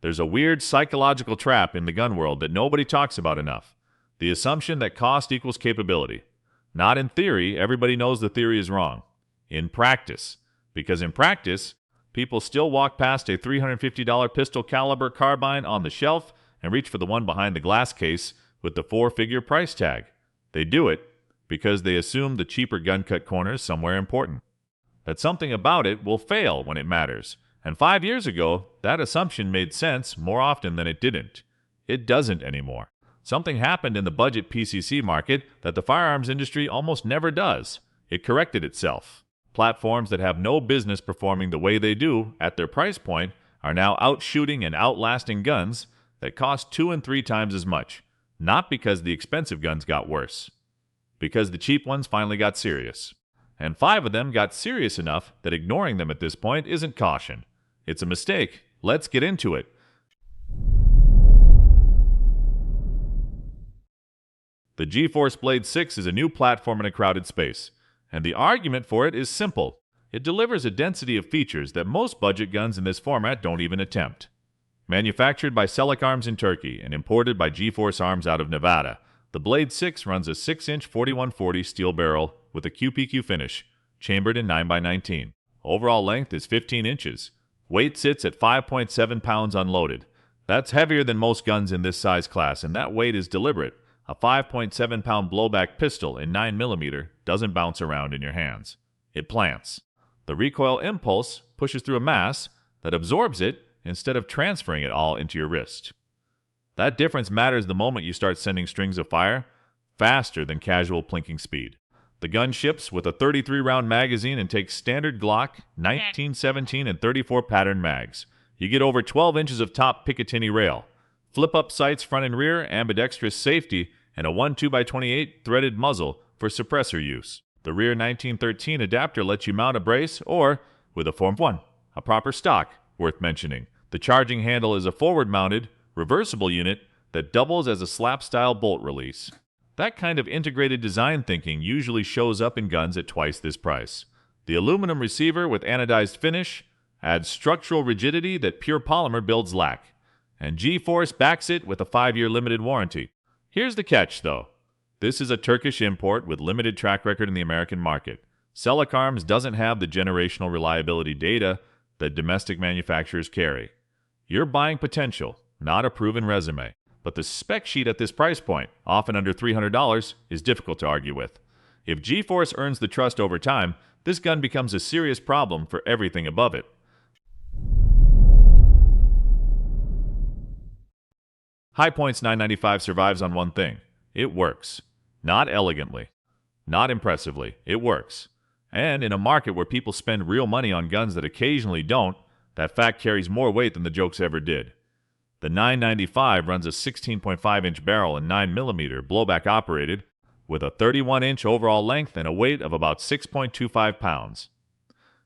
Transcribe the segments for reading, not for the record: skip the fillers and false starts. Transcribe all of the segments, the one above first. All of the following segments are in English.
There's a weird psychological trap in the gun world that nobody talks about enough. The assumption that cost equals capability. Not in theory, everybody knows the theory is wrong. In practice. Because in practice, people still walk past a $350 pistol caliber carbine on the shelf and reach for the one behind the glass case with the four-figure price tag. They do it because they assume the cheaper gun cut corner is somewhere important. That something about it will fail when it matters. And 5 years ago, that assumption made sense more often than it didn't. It doesn't anymore. Something happened in the budget PCC market that the firearms industry almost never does. It corrected itself. Platforms that have no business performing the way they do at their price point are now outshooting and outlasting guns that cost 2 and 3 times as much. Not because the expensive guns got worse. Because the cheap ones finally got serious. And 5 of them got serious enough that ignoring them at this point isn't caution. It's a mistake. Let's get into it. The GeForce Blade 6 is a new platform in a crowded space, and the argument for it is simple. It delivers a density of features that most budget guns in this format don't even attempt. Manufactured by Arms in Turkey and imported by GeForce Arms out of Nevada, the Blade 6 runs a 6-inch 4140 steel barrel with a QPQ finish, chambered in 9x19. Overall length is 15 inches. Weight sits at 5.7 pounds unloaded. That's heavier than most guns in this size class, and that weight is deliberate. A 5.7 pound blowback pistol in 9mm doesn't bounce around in your hands. It plants. The recoil impulse pushes through a mass that absorbs it instead of transferring it all into your wrist. That difference matters the moment you start sending strings of fire faster than casual plinking speed. The gun ships with a 33-round magazine and takes standard Glock, 19, 17, and 34 pattern mags. You get over 12 inches of top Picatinny rail, flip-up sights front and rear, ambidextrous safety, and a 1.2x28 threaded muzzle for suppressor use. The rear 1913 adapter lets you mount a brace or, with a Form 1, a proper stock, worth mentioning. The charging handle is a forward-mounted, reversible unit that doubles as a slap-style bolt release. That kind of integrated design thinking usually shows up in guns at twice this price. The aluminum receiver with anodized finish adds structural rigidity that pure polymer builds lack, and GeForce backs it with a 5-year limited warranty. Here's the catch, though. This is a Turkish import with limited track record in the American market. Arms doesn't have the generational reliability data that domestic manufacturers carry. You're buying potential, not a proven resume. But the spec sheet at this price point, often under $300, is difficult to argue with. If GeForce earns the trust over time, this gun becomes a serious problem for everything above it. High Point's 995 survives on one thing. It works. Not elegantly. Not impressively. It works. And in a market where people spend real money on guns that occasionally don't, that fact carries more weight than the jokes ever did. The 995 runs a 16.5-inch barrel and 9mm blowback operated, with a 31-inch overall length and a weight of about 6.25 pounds.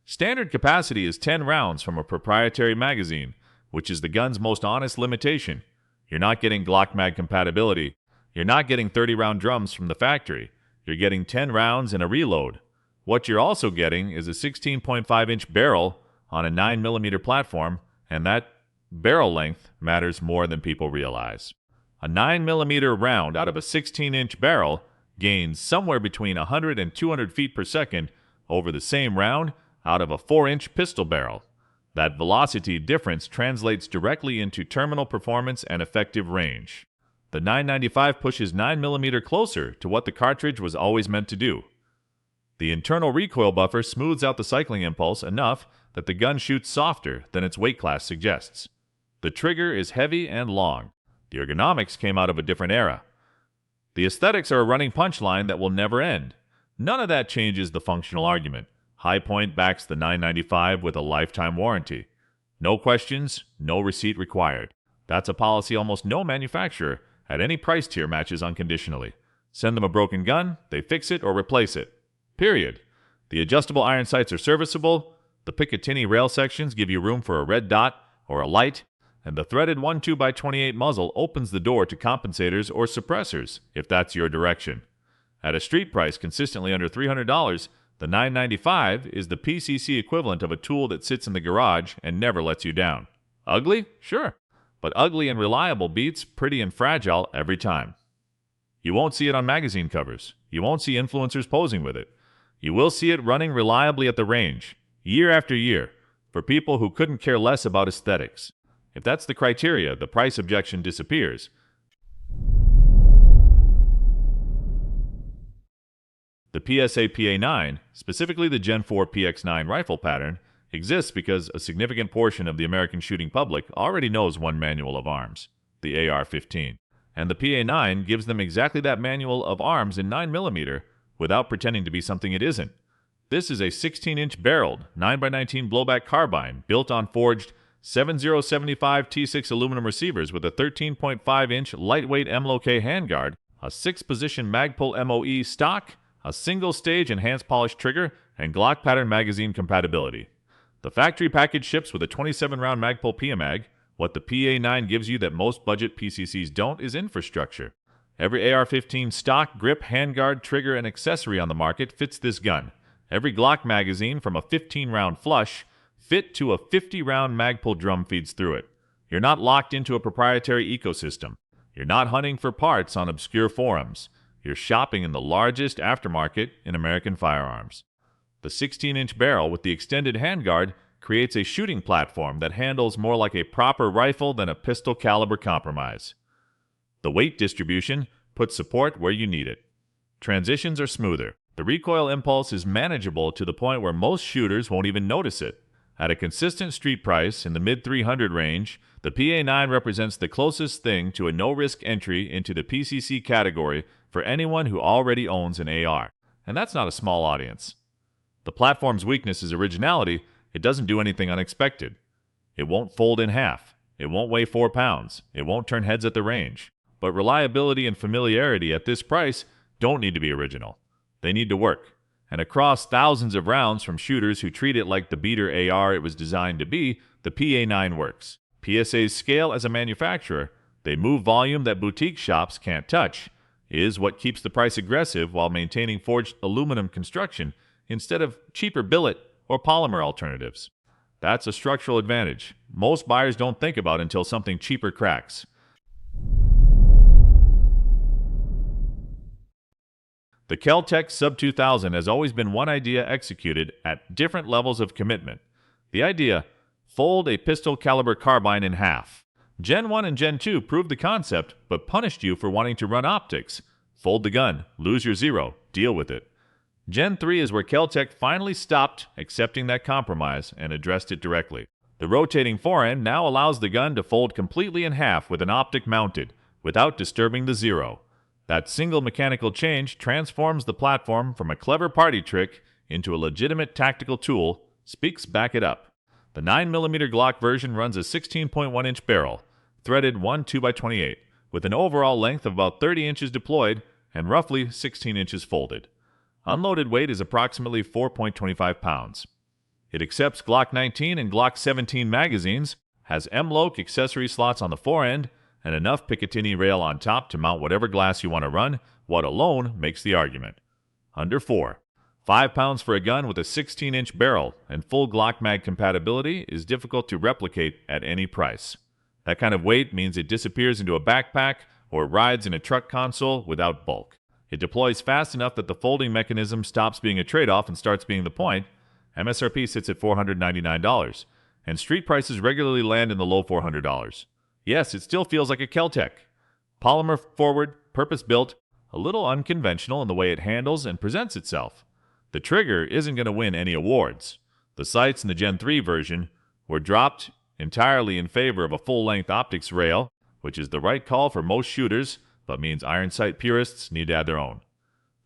Standard capacity is 10 rounds from a proprietary magazine, which is the gun's most honest limitation. You're not getting Glock mag compatibility. You're not getting 30-round drums from the factory. You're getting 10 rounds and a reload. What you're also getting is a 16.5-inch barrel on a 9mm platform, and that barrel length matters more than people realize. A 9mm round out of a 16-inch barrel gains somewhere between 100 and 200 feet per second over the same round out of a 4-inch pistol barrel. That velocity difference translates directly into terminal performance and effective range. The 995 pushes 9mm closer to what the cartridge was always meant to do. The internal recoil buffer smooths out the cycling impulse enough that the gun shoots softer than its weight class suggests. The trigger is heavy and long. The ergonomics came out of a different era. The aesthetics are a running punchline that will never end. None of that changes the functional argument. High Point backs the 995 with a lifetime warranty. No questions, no receipt required. That's a policy almost no manufacturer at any price tier matches unconditionally. Send them a broken gun, they fix it or replace it. Period. The adjustable iron sights are serviceable, the Picatinny rail sections give you room for a red dot or a light, and the threaded 1.2x28 muzzle opens the door to compensators or suppressors, if that's your direction. At a street price consistently under $300, the 995 is the PCC equivalent of a tool that sits in the garage and never lets you down. Ugly? Sure. But ugly and reliable beats pretty and fragile every time. You won't see it on magazine covers. You won't see influencers posing with it. You will see it running reliably at the range, year after year, for people who couldn't care less about aesthetics. If that's the criteria, the price objection disappears. The PSA PA9, specifically the Gen 4 PX9 rifle pattern, exists because a significant portion of the American shooting public already knows one manual of arms, the AR-15, and the PA9 gives them exactly that manual of arms in 9mm without pretending to be something it isn't. This is a 16-inch barreled 9x19 blowback carbine built on forged 7075 T6 aluminum receivers with a 13.5-inch lightweight MLOK handguard, a 6-position Magpul MOE stock, a single-stage enhanced polished trigger, and Glock pattern magazine compatibility. The factory package ships with a 27-round Magpul PMag. What the PA9 gives you that most budget PCCs don't is infrastructure. Every AR-15 stock, grip, handguard, trigger, and accessory on the market fits this gun. Every Glock magazine from a 15-round flush fit to a 50-round Magpul drum feeds through it. You're not locked into a proprietary ecosystem. You're not hunting for parts on obscure forums. You're shopping in the largest aftermarket in American firearms. The 16-inch barrel with the extended handguard creates a shooting platform that handles more like a proper rifle than a pistol caliber compromise. The weight distribution puts support where you need it. Transitions are smoother. The recoil impulse is manageable to the point where most shooters won't even notice it. At a consistent street price in the mid-300 range, the PA9 represents the closest thing to a no-risk entry into the PCC category for anyone who already owns an AR. And that's not a small audience. The platform's weakness is originality. It doesn't do anything unexpected. It won't fold in half. It won't weigh 4 pounds. It won't turn heads at the range. But reliability and familiarity at this price don't need to be original. They need to work. And across thousands of rounds from shooters who treat it like the beater AR it was designed to be, the PA9 works. PSA's scale as a manufacturer, they move volume that boutique shops can't touch, is what keeps the price aggressive while maintaining forged aluminum construction instead of cheaper billet or polymer alternatives. That's a structural advantage most buyers don't think about until something cheaper cracks. The Kel-Tec SUB-2000 has always been one idea executed at different levels of commitment. The idea, fold a pistol caliber carbine in half. Gen 1 and Gen 2 proved the concept, but punished you for wanting to run optics. Fold the gun, lose your zero, deal with it. Gen 3 is where Kel-Tec finally stopped accepting that compromise and addressed it directly. The rotating forend now allows the gun to fold completely in half with an optic mounted, without disturbing the zero. That single mechanical change transforms the platform from a clever party trick into a legitimate tactical tool. Speaks back it up. The 9mm Glock version runs a 16.1-inch barrel, threaded 1 2x28, with an overall length of about 30 inches deployed and roughly 16 inches folded. Unloaded weight is approximately 4.25 pounds. It accepts Glock 19 and Glock 17 magazines, has M-LOK accessory slots on the forend, and enough Picatinny rail on top to mount whatever glass you want to run. What alone makes the argument. Under 4. 5 pounds for a gun with a 16-inch barrel and full Glock mag compatibility is difficult to replicate at any price. That kind of weight means it disappears into a backpack or rides in a truck console without bulk. It deploys fast enough that the folding mechanism stops being a trade-off and starts being the point. MSRP sits at $499, and street prices regularly land in the low $400. Yes, it still feels like a Kel-Tec. Polymer forward, purpose-built, a little unconventional in the way it handles and presents itself. The trigger isn't going to win any awards. The sights in the Gen 3 version were dropped entirely in favor of a full-length optics rail, which is the right call for most shooters, but means iron sight purists need to add their own.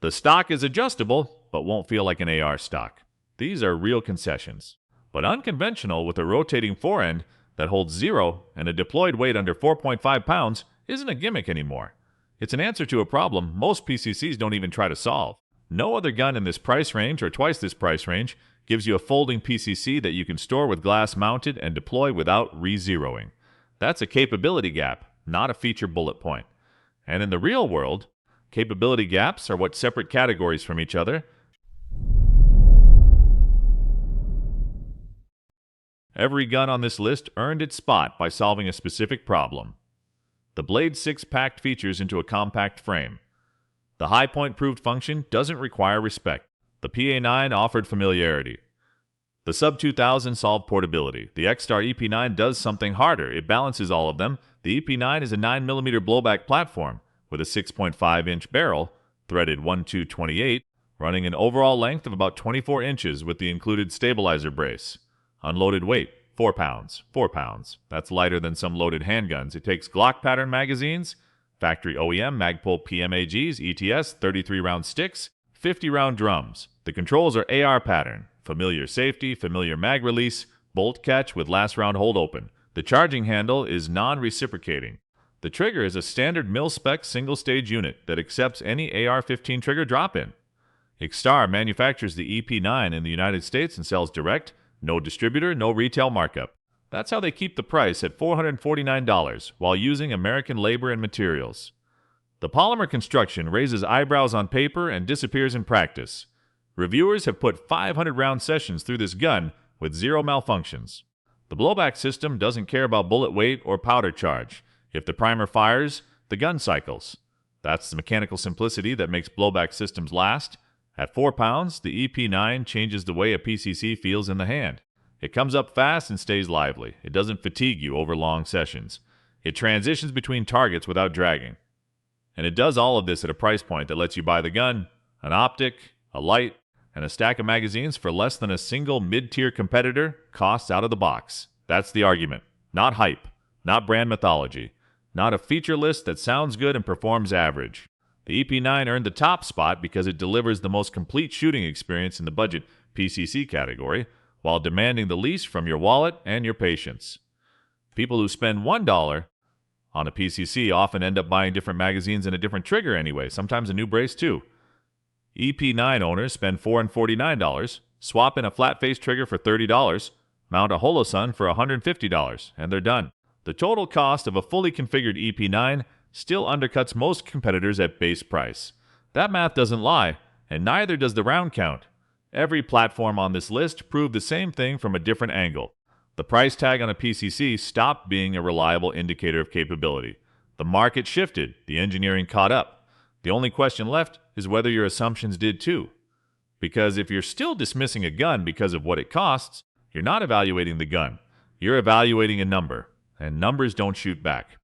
The stock is adjustable, but won't feel like an AR stock. These are real concessions. But unconventional with a rotating forend that holds zero and a deployed weight under 4.5 pounds isn't a gimmick anymore. It's an answer to a problem most PCCs don't even try to solve. No other gun in this price range or twice this price range gives you a folding PCC that you can store with glass mounted and deploy without re-zeroing. That's a capability gap, not a feature bullet point. And in the real world, capability gaps are what separate categories from each other. Every gun on this list earned its spot by solving a specific problem. The Blade 6 packed features into a compact frame. The high-point proved function doesn't require respect. The PA9 offered familiarity. The SUB-2000 solved portability. The Extar EP9 does something harder. It balances all of them. The EP9 is a 9mm blowback platform with a 6.5-inch barrel, threaded 1-2-28, running an overall length of about 24 inches with the included stabilizer brace. Unloaded weight, 4 pounds. 4 pounds. That's lighter than some loaded handguns. It takes Glock pattern magazines, factory OEM Magpul PMAGs, ETS, 33-round sticks, 50-round drums. The controls are AR pattern. Familiar safety, familiar mag release, bolt catch with last round hold open. The charging handle is non-reciprocating. The trigger is a standard mil-spec single-stage unit that accepts any AR-15 trigger drop-in. Extar manufactures the EP9 in the United States and sells direct, no distributor, no retail markup. That's how they keep the price at $449 while using American labor and materials. The polymer construction raises eyebrows on paper and disappears in practice. Reviewers have put 500-round sessions through this gun with zero malfunctions. The blowback system doesn't care about bullet weight or powder charge. If the primer fires, the gun cycles. That's the mechanical simplicity that makes blowback systems last. At 4 pounds, the EP9 changes the way a PCC feels in the hand. It comes up fast and stays lively. It doesn't fatigue you over long sessions. It transitions between targets without dragging. And it does all of this at a price point that lets you buy the gun, an optic, a light, and a stack of magazines for less than a single mid-tier competitor costs out of the box. That's the argument. Not hype. Not brand mythology. Not a feature list that sounds good and performs average. The EP9 earned the top spot because it delivers the most complete shooting experience in the budget PCC category, while demanding the least from your wallet and your patience. People who spend $1 on a PCC often end up buying different magazines and a different trigger anyway, sometimes a new brace too. EP9 owners spend $449, swap in a flat-face trigger for $30, mount a Holosun for $150, and they're done. The total cost of a fully configured EP9 still undercuts most competitors at base price. That math doesn't lie, and neither does the round count. Every platform on this list proved the same thing from a different angle. The price tag on a PCC stopped being a reliable indicator of capability. The market shifted, the engineering caught up. The only question left is whether your assumptions did too. Because if you're still dismissing a gun because of what it costs, you're not evaluating the gun. You're evaluating a number, and numbers don't shoot back.